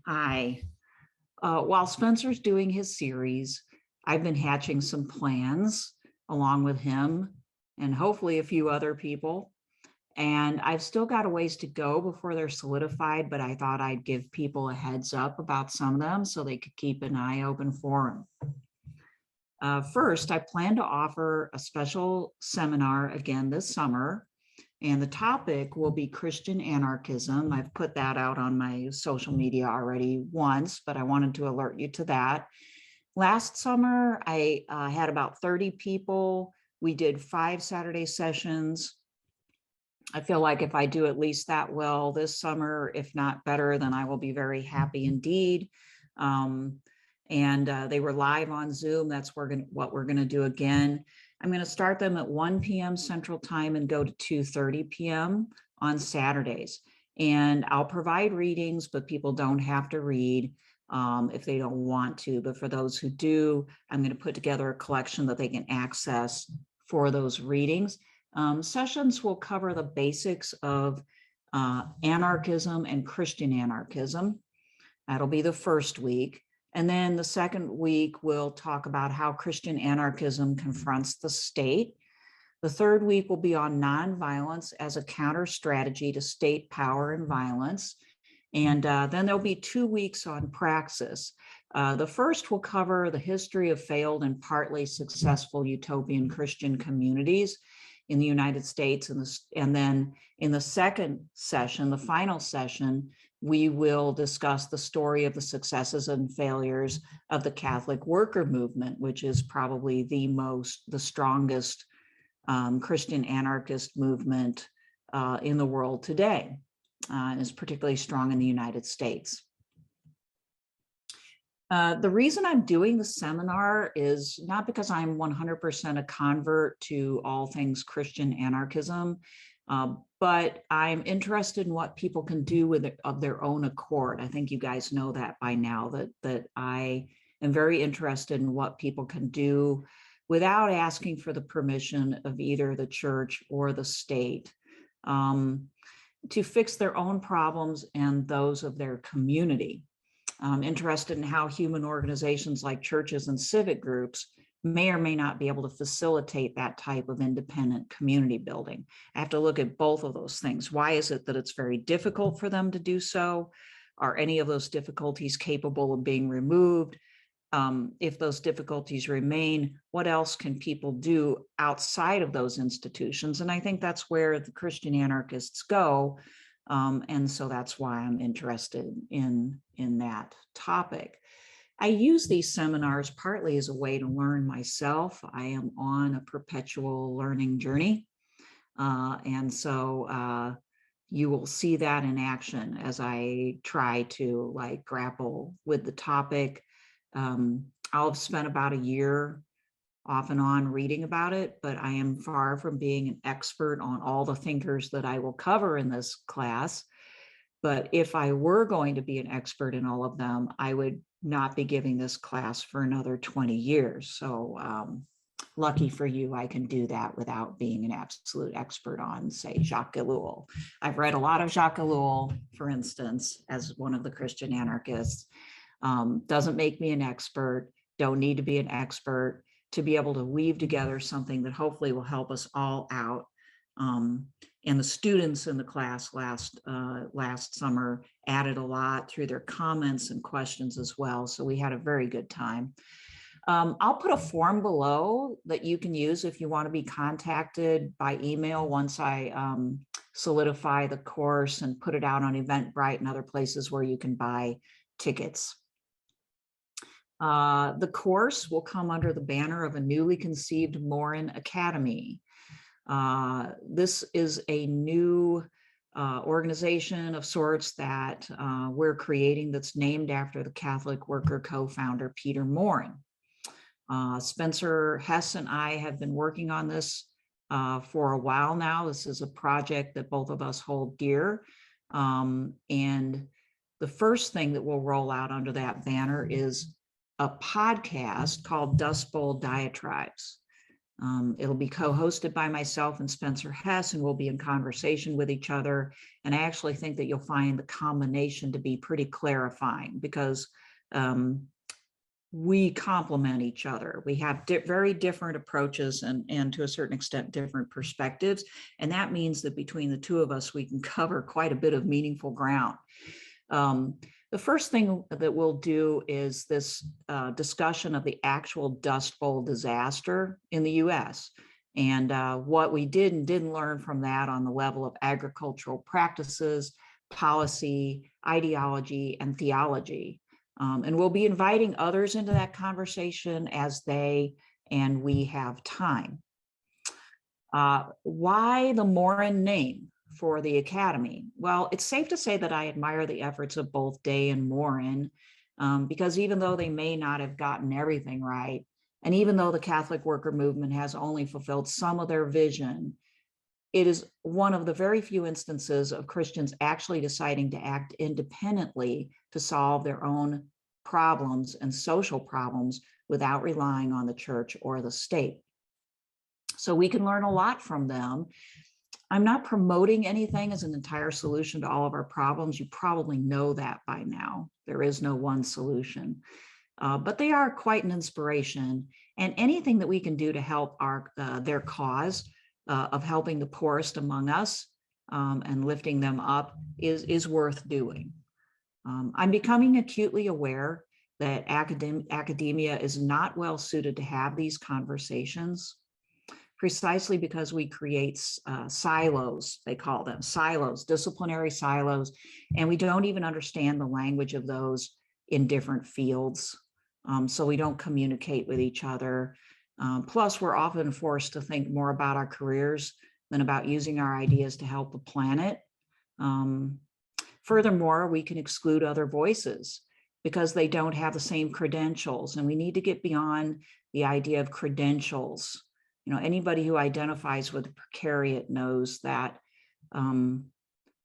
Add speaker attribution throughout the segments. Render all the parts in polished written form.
Speaker 1: Hi. While Spencer's doing his series, I've been hatching some plans along with him and hopefully a few other people. And I've still got a ways to go before they're solidified, but I thought I'd give people a heads up about some of them so they could keep an eye open for them. First, I plan to offer a special seminar again this summer, and the topic will be Christian Anarchism. I've put that out on my social media already once, but I wanted to alert you to that. Last summer, I had about 30 people. We did 5 Saturday sessions. I feel like if I do at least that well this summer, if not better, then I will be very happy indeed. They were live on Zoom. That's what we're going to do again. I'm going to start them at 1 p.m. Central Time and go to 2:30 p.m. on Saturdays. And I'll provide readings, but people don't have to read if they don't want to. But for those who do, I'm going to put together a collection that they can access for those readings. Sessions will cover the basics of anarchism and Christian anarchism. That'll be the first week. And then the second week, we'll talk about how Christian anarchism confronts the state. The third week will be on nonviolence as a counter strategy to state power and violence. And then there'll be 2 weeks on praxis. The first will cover the history of failed and partly successful utopian Christian communities in the United States. And then in the second session, the final session, we will discuss the story of the successes and failures of the Catholic worker movement, which is probably the strongest Christian anarchist movement in the world today, and is particularly strong in the United States. The reason I'm doing the seminar is not because I'm 100% a convert to all things Christian anarchism, but I'm interested in what people can do of their own accord. I think you guys know that by now, that I am very interested in what people can do without asking for the permission of either the church or the state to fix their own problems and those of their community. I'm interested in how human organizations like churches and civic groups may or may not be able to facilitate that type of independent community building. I have to look at both of those things. Why is it that it's very difficult for them to do so? Are any of those difficulties capable of being removed? If those difficulties remain, what else can people do outside of those institutions? And I think that's where the Christian anarchists go. And so that's why I'm interested in that topic. I use these seminars partly as a way to learn myself. I am on a perpetual learning journey. And so you will see that in action as I try to grapple with the topic. I'll have spent about a year off and on reading about it, but I am far from being an expert on all the thinkers that I will cover in this class. But if I were going to be an expert in all of them, I would not be giving this class for another 20 years. So lucky for you, I can do that without being an absolute expert on, say, Jacques Ellul. I've read a lot of Jacques Ellul, for instance, as one of the Christian anarchists. Doesn't make me an expert, don't need to be an expert to be able to weave together something that hopefully will help us all out. And the students in the class last summer added a lot through their comments and questions as well. So we had a very good time. I'll put a form below that you can use if you want to be contacted by email once I solidify the course and put it out on Eventbrite and other places where you can buy tickets. The course will come under the banner of a newly conceived Morin Academy. This is a new organization of sorts that we're creating that's named after the Catholic worker co-founder Peter Maurin. Spencer Hess and I have been working on this for a while now. This is a project that both of us hold dear. And the first thing that will roll out under that banner is a podcast called Dust Bowl Diatribes. It'll be co-hosted by myself and Spencer Hess, and we'll be in conversation with each other. And I actually think that you'll find the combination to be pretty clarifying, because we complement each other. We have very different approaches and to a certain extent, different perspectives. And that means that between the two of us, we can cover quite a bit of meaningful ground. The first thing that we'll do is this discussion of the actual Dust Bowl disaster in the US, and what we did and didn't learn from that on the level of agricultural practices, policy, ideology, and theology. And we'll be inviting others into that conversation as they and we have time. Why the Morin name for the Academy? Well, it's safe to say that I admire the efforts of both Day and Morin, because even though they may not have gotten everything right, and even though the Catholic worker movement has only fulfilled some of their vision, it is one of the very few instances of Christians actually deciding to act independently to solve their own problems and social problems without relying on the church or the state. So we can learn a lot from them. I'm not promoting anything as an entire solution to all of our problems. You probably know that by now. There is no one solution, but they are quite an inspiration. And anything that we can do to help their cause of helping the poorest among us and lifting them up is worth doing. I'm becoming acutely aware that academia is not well suited to have these conversations, precisely because we create silos, they call them silos, disciplinary silos, and we don't even understand the language of those in different fields. So we don't communicate with each other. Plus, we're often forced to think more about our careers than about using our ideas to help the planet. Furthermore, we can exclude other voices because they don't have the same credentials, and we need to get beyond the idea of credentials. You know, anybody who identifies with the precariat knows that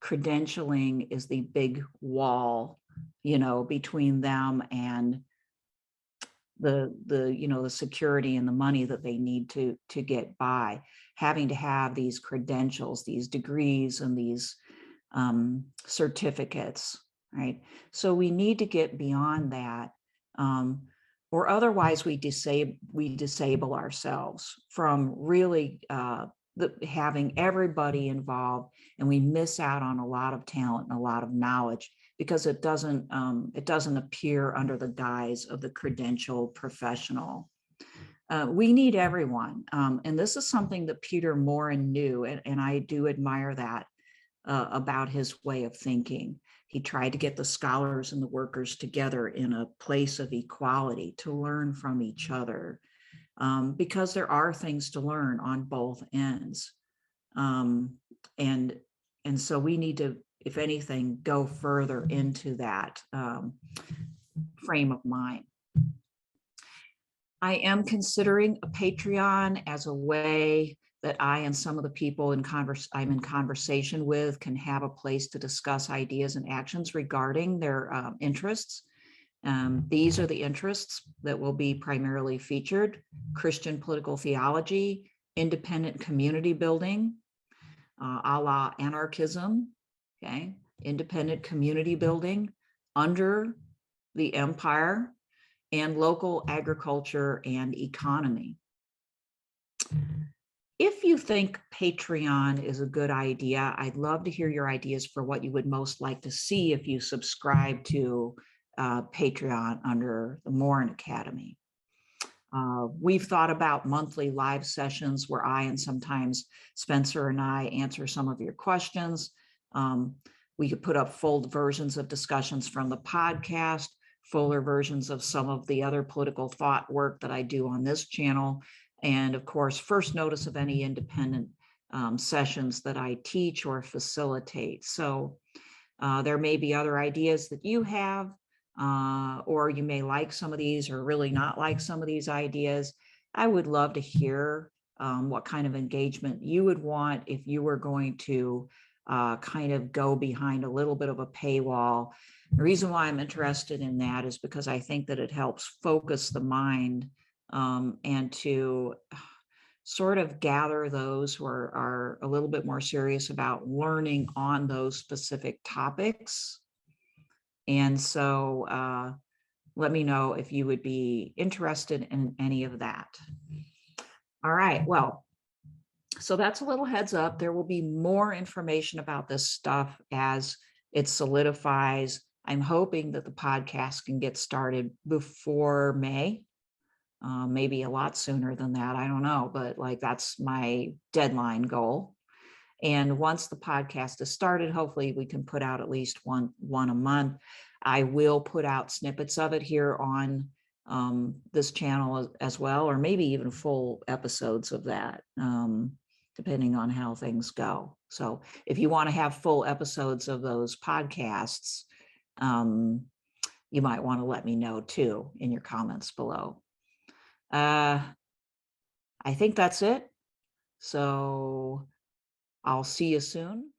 Speaker 1: credentialing is the big wall, you know, between them and the security and the money that they need to get by. Having to have these credentials, these degrees, and these certificates, right? So we need to get beyond that. Or otherwise we disable ourselves from really having everybody involved, and we miss out on a lot of talent and a lot of knowledge because it doesn't appear under the guise of the credentialed professional. We need everyone, and this is something that Peter Morin knew, and I do admire that about his way of thinking. He tried to get the scholars and the workers together in a place of equality to learn from each other, because there are things to learn on both ends. And so we need to, if anything, go further into that frame of mind. I am considering a Patreon as a way that I and some of the people I'm in conversation with can have a place to discuss ideas and actions regarding their interests. These are the interests that will be primarily featured: Christian political theology, independent community building, a la anarchism, okay, independent community building under the empire, and local agriculture and economy. If you think Patreon is a good idea, I'd love to hear your ideas for what you would most like to see if you subscribe to Patreon under the Morin Academy. We've thought about monthly live sessions where I and sometimes Spencer and I answer some of your questions. We could put up full versions of discussions from the podcast, fuller versions of some of the other political thought work that I do on this channel, and of course, first notice of any independent sessions that I teach or facilitate. So there may be other ideas that you have, or you may like some of these or really not like some of these ideas. I would love to hear what kind of engagement you would want if you were going to kind of go behind a little bit of a paywall. The reason why I'm interested in that is because I think that it helps focus the mind and to sort of gather those who are a little bit more serious about learning on those specific topics. And so let me know if you would be interested in any of that. All right, well, so that's a little heads up. There will be more information about this stuff as it solidifies. I'm hoping that the podcast can get started before May, maybe a lot sooner than that. I don't know, but like that's my deadline goal. And once the podcast is started, hopefully we can put out at least one a month. I will put out snippets of it here on this channel as well, or maybe even full episodes of that, depending on how things go. So if you want to have full episodes of those podcasts, you might want to let me know too in your comments below. I think that's it. So I'll see you soon.